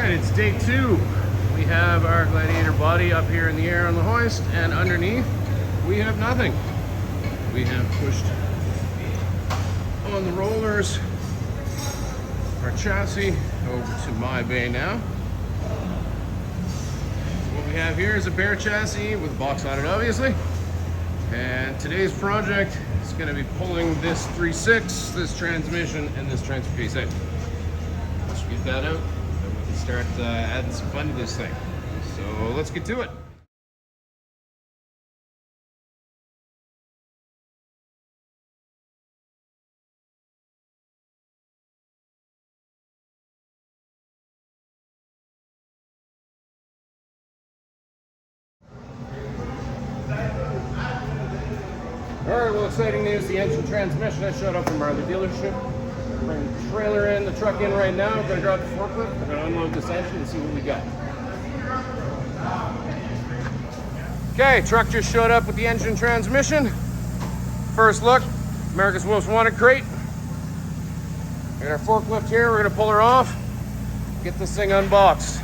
right, it's day 2. We have our Gladiator body up here in the air on the hoist, and underneath we have nothing. We have pushed on the rollers our chassis over to my bay now. What we have here is a bare chassis with a box on it, obviously. And today's project is going to be pulling this 3.6, this transmission, and this transfer case out. Once we get that out, then we can start adding some fun to this thing. So let's get to it. Alright, well, exciting news. The engine transmission has showed up from our other dealership. Bring the trailer in, the truck in right now. We're going to drop the forklift. We're going to unload this engine and see what we got. Okay, truck just showed up with the engine transmission. First look, America's Most Wanted crate. We got our forklift here. We're going to pull her off, get this thing unboxed.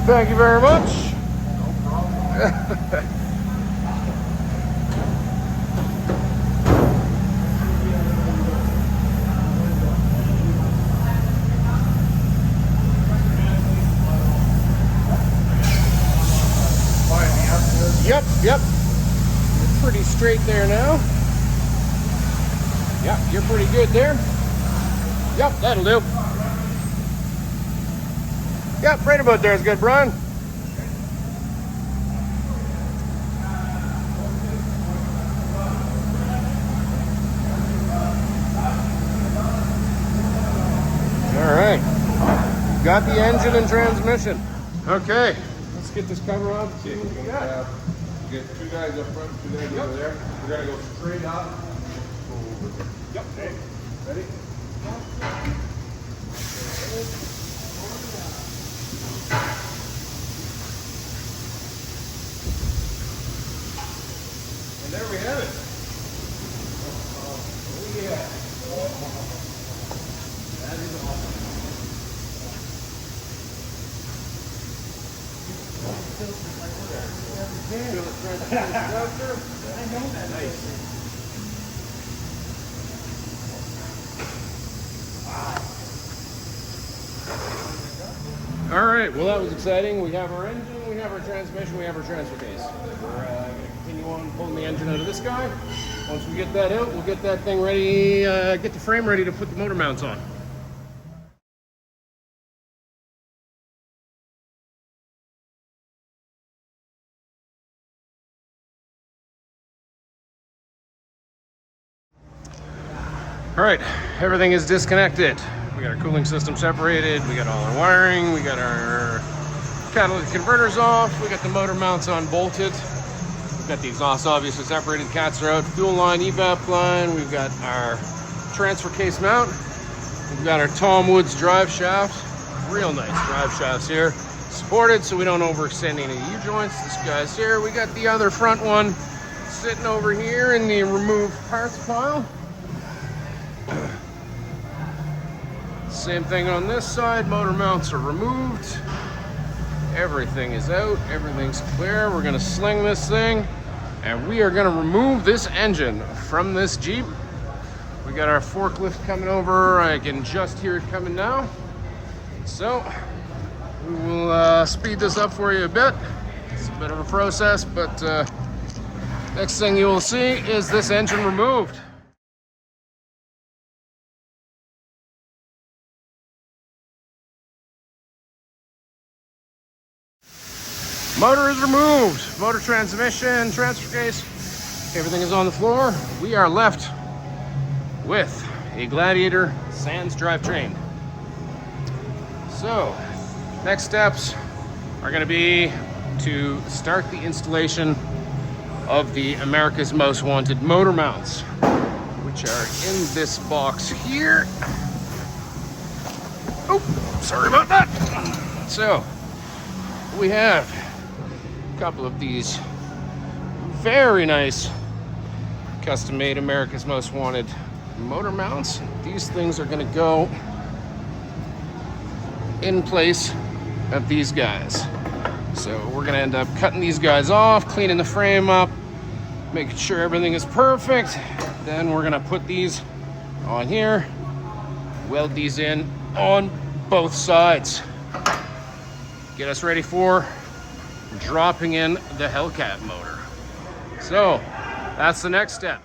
Thank you very much. No problem. Yep. You're pretty straight there now. Yep, you're pretty good there. Yep, that'll do. Yep, right about there is good, Brian. All right, got the engine and transmission. Okay, let's get this cover on. See what we got. You get 2 guys up front, 2 guys over there. We're gonna go straight up. Go over. Yep. Okay. Ready? And there we have it. Oh yeah. That is awesome. I know that. Nice. All right, well that was exciting. We have our engine, we have our transmission, we have our transfer case. We're going to continue on pulling the engine out of this guy. Once we get that out, we'll get that thing ready, get the frame ready to put the motor mounts on. All right, everything is disconnected. We got our cooling system separated, we got all our wiring, we got our catalytic converters off, we got the motor mounts unbolted, we've got the exhaust obviously separated, cats are out, fuel line, evap line, we've got our transfer case mount, we've got our Tom Woods drive shaft, real nice drive shafts here, supported so we don't overextend any U-joints. This guy's here, we got the other front one sitting over here in the removed parts pile. Same thing on this side, motor mounts are removed. Everything is out, everything's clear. We're gonna sling this thing and we are gonna remove this engine from this Jeep. We got our forklift coming over. I can just hear it coming now. So we will speed this up for you a bit. It's a bit of a process, but next thing you will see is this engine removed. Motor is removed. Motor, transmission, transfer case, everything is on the floor. We are left with a Gladiator Sans drivetrain. So, next steps are going to be to start the installation of the America's Most Wanted motor mounts, which are in this box here. Oh, sorry about that. So, we have a couple of these very nice custom-made America's Most Wanted motor mounts. These things are going to go in place of these guys. So we're going to end up cutting these guys off, cleaning the frame up, making sure everything is perfect. Then we're going to put these on here, weld these in on both sides. Get us ready for dropping in the Hellcat motor. So that's the next step.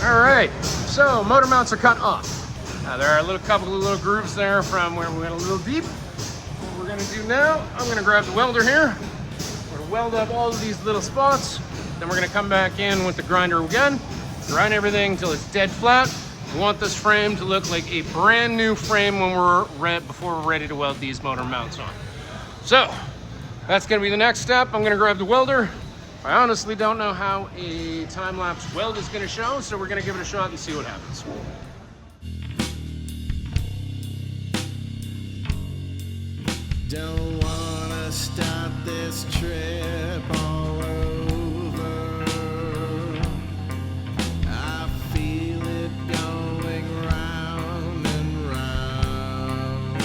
All right, so motor mounts are cut off. Now there are a couple of little grooves there from where we went a little deep. What we're gonna do now, I'm gonna grab the welder here. We're gonna weld up all of these little spots. Then we're gonna come back in with the grinder again, grind everything until it's dead flat. We want this frame to look like a brand new frame when before we're ready to weld these motor mounts on. So that's gonna be the next step. I'm gonna grab the welder. I honestly don't know how a time-lapse weld is going to show, so we're going to give it a shot and see what happens. Don't wanna start this trip all over. I feel it going round and round.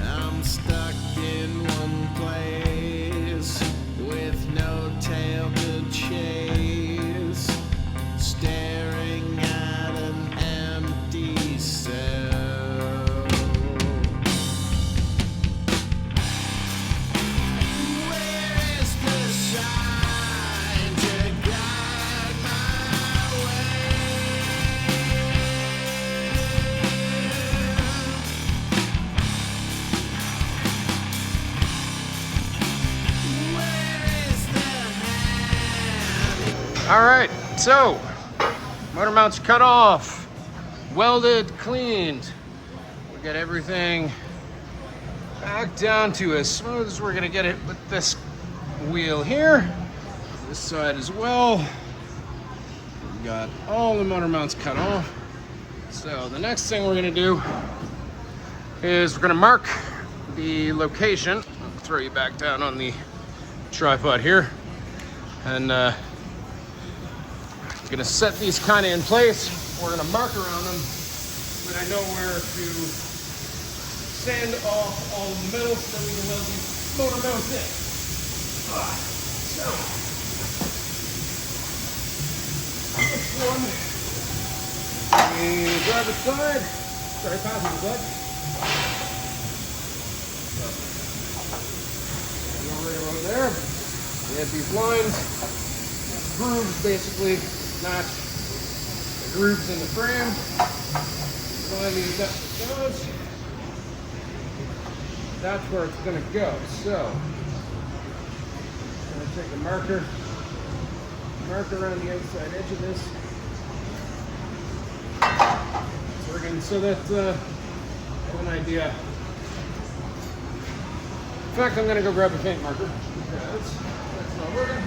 I'm stuck in one place with no tail to chase, staring at an empty cell. Where is the sign to guide my way? Where is the hand? All right, so motor mounts cut off, welded, cleaned. We got everything back down to as smooth as we're going to get it with this wheel here. This side as well. We got all the motor mounts cut off. So the next thing we're going to do is we're going to mark the location. I'll throw you back down on the tripod here. And we're going to set these kind of in place. We're going to mark around them when I know where to sand off all the metal so that we can weld these motor mounts in. So, this one, the driver's side, sorry, passenger side. And over there, we have these lines, grooves basically match the grooves in the frame. Line these up with those. That's where it's going to go. So, I'm going to take a marker, mark around the outside edge of this. So that I have an idea. In fact, I'm going to go grab a paint marker because that's not working.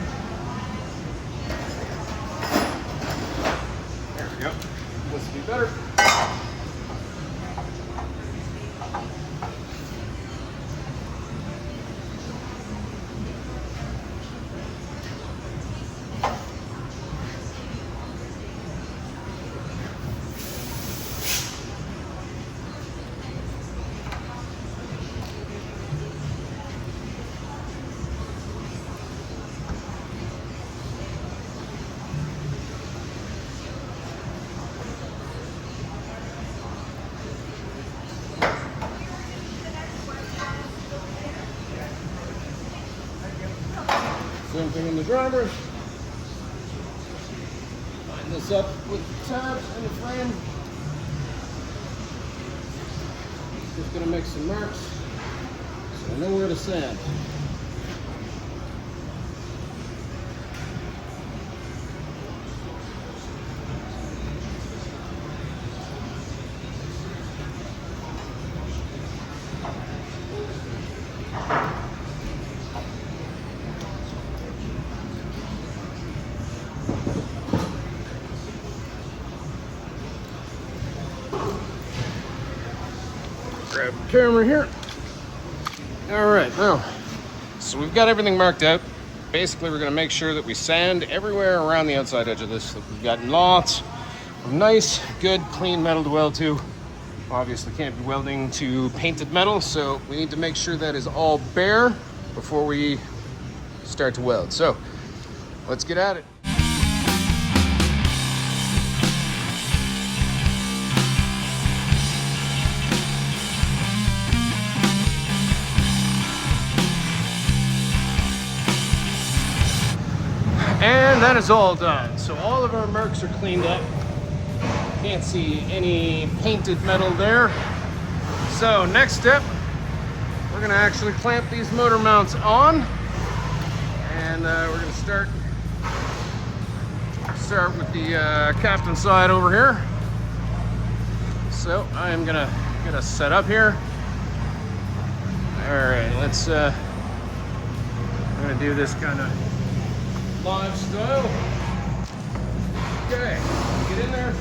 There we go. This will be better. Same thing in the driver. Line this up with the tabs and the frame. Just gonna make some marks so I know where to sand. Grab the camera here. All right, now, so we've got everything marked out. Basically, we're gonna make sure that we sand everywhere around the outside edge of this. We've got lots of nice, good, clean metal to weld to. Obviously can't be welding to painted metal, so we need to make sure that is all bare before we start to weld. So, let's get at it. And that is all done. So all of our marks are cleaned up. Can't see any painted metal there. So next step, we're gonna actually clamp these motor mounts on, and we're gonna start with the captain side over here. So I am gonna get us set up here. All right, let's. I'm gonna do this kind of live style. Okay, get in there.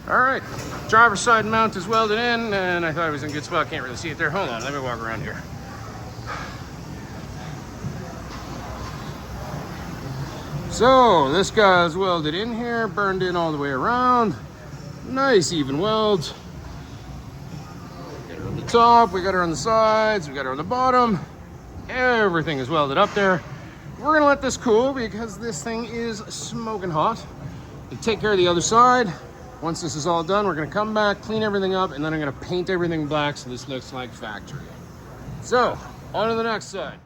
All right, driver's side mount is welded in, and I thought it was in a good spot. Can't really see it there. Hold on, let me walk around here. So this guy's welded in here, burned in all the way around. Nice even weld. Got her on the top, we got her on the sides, we got her on the bottom. Everything is welded up there. We're gonna let this cool because this thing is smoking hot. We take care of the other side. Once this is all done, we're gonna come back, clean everything up, and then I'm gonna paint everything black so this looks like factory. So, on to the next side.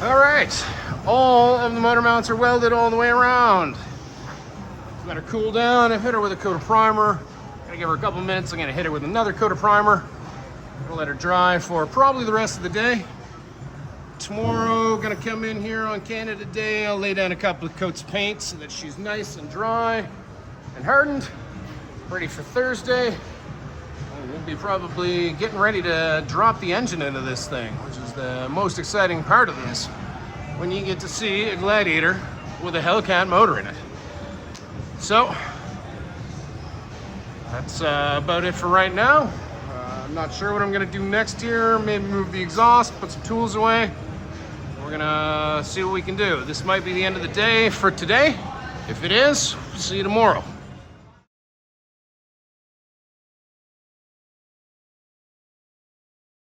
All right, all of the motor mounts are welded all the way around. Let her cool down. I've hit her with a coat of primer. Gonna give her a couple minutes. I'm gonna hit her with another coat of primer. Gonna let her dry for probably the rest of the day. Tomorrow, gonna come in here on Canada Day. I'll lay down a couple of coats of paint so that she's nice and dry and hardened, ready for Thursday. We'll be probably getting ready to drop the engine into this thing, which is the most exciting part of this, when you get to see a Gladiator with a Hellcat motor in it. So, that's about it for right now. I'm not sure what I'm gonna do next year. Maybe move the exhaust, put some tools away. We're gonna see what we can do. This might be the end of the day for today. If it is, see you tomorrow.